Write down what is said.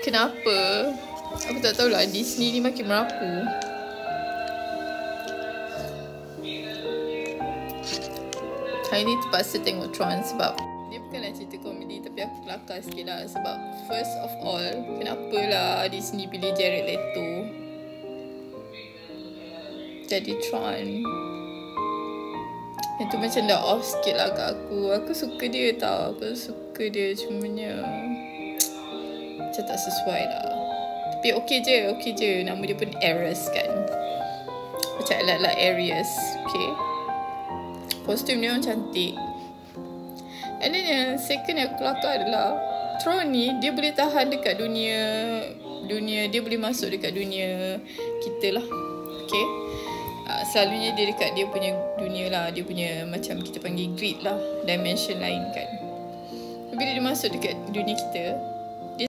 Kenapa? Aku tak tahulah, Disney ni makin merapu. Hari ni terpaksa tengok Tron sebab dia bukanlah cerita komedi, tapi aku kelakar sikit lah. Sebab first of all, kenapalah Disney pilih Jared Leto jadi Tron. Yang tu macam dah off sikit lah kat aku. Aku suka dia tau, aku suka dia, cumanya macam tak sesuai lah. Tapi okey je. Nama dia pun Aries kan, macam alat-alat Aries. Okay, kostum dia orang cantik. And then yang second yang aku kelakar adalah Tron ni dia boleh tahan dekat dunia, dia boleh masuk dekat dunia kita lah. Okay, selalunya dia dekat dia punya dunia lah, dia punya macam kita panggil grid lah, dimension lain kan. Bila dia masuk dekat dunia kita,